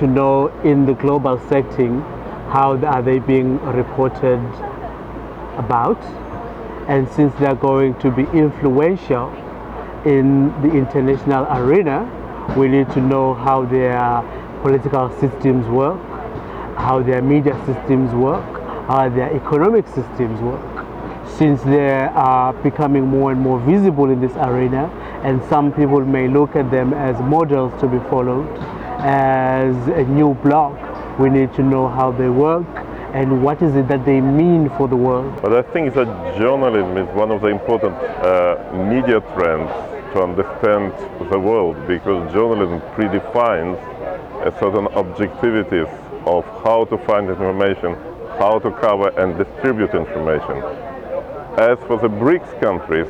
to know in the global setting how are they being reported about, and since they're going to be influential in the international arena, we need to know how their political systems work, how their media systems work, how their economic systems work. Since they are becoming more and more visible in this arena, and some people may look at them as models to be followed, as a new block, we need to know how they work and what is it that they mean for the world. But I think that journalism is one of the important media trends to understand the world, because journalism predefines a certain objectivities of how to find information, how to cover and distribute information. As for the BRICS countries,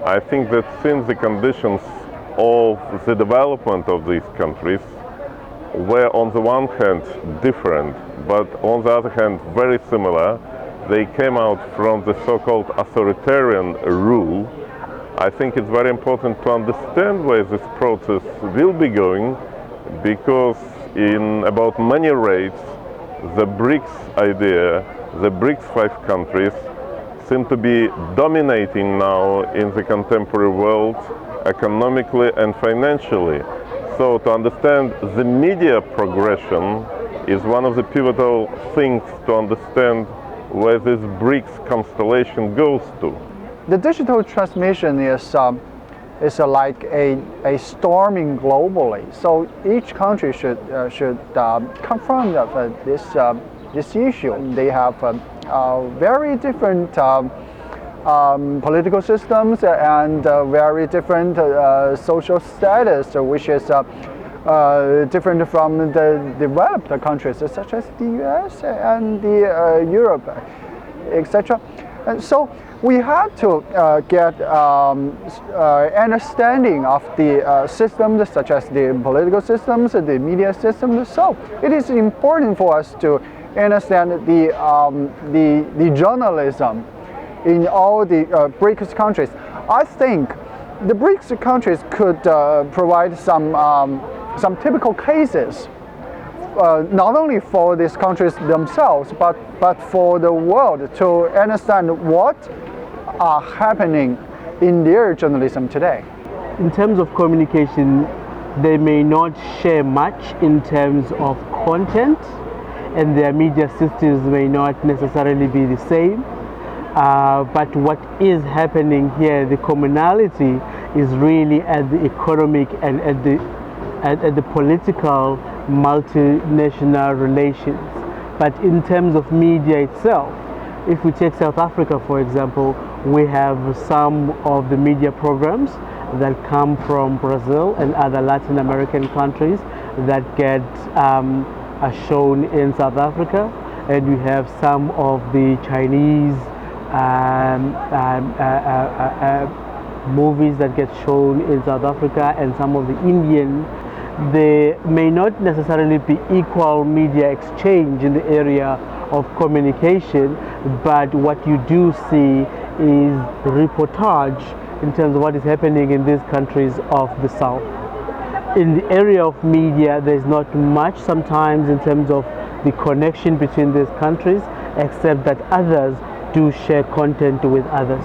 I think that since the conditions of the development of these countries were on the one hand different, but on the other hand very similar, they came out from the so-called authoritarian rule. I think it's very important to understand where this process will be going, because in about many rates the BRICS idea, the BRICS 5 countries, seem to be dominating now in the contemporary world economically and financially. So to understand the media progression is one of the pivotal things to understand where this BRICS constellation goes to. The digital transmission is like a storming globally. So each country should confront this issue. They have very different political systems and very different social status, which is different from the developed countries such as the US and the Europe, etc. And so we had to get understanding of the systems such as the political systems, the media systems. So it is important for us to understand the journalism in all the BRICS countries. I think the BRICS countries could provide some typical cases, not only for these countries themselves, but for the world to understand what are happening in their journalism today. In terms of communication, they may not share much in terms of content, and their media systems may not necessarily be the same. But what is happening here, the commonality is really at the economic and at the political multinational relations. But in terms of media itself, if we take South Africa for example, we have some of the media programs that come from Brazil and other Latin American countries that get are shown in South Africa, and we have some of the Chinese movies that get shown in South Africa, and some of the Indian. There may not necessarily be equal media exchange in the area of communication, but what you do see is reportage in terms of what is happening in these countries of the South. In the area of media, there's not much sometimes in terms of the connection between these countries, except that others do share content with others.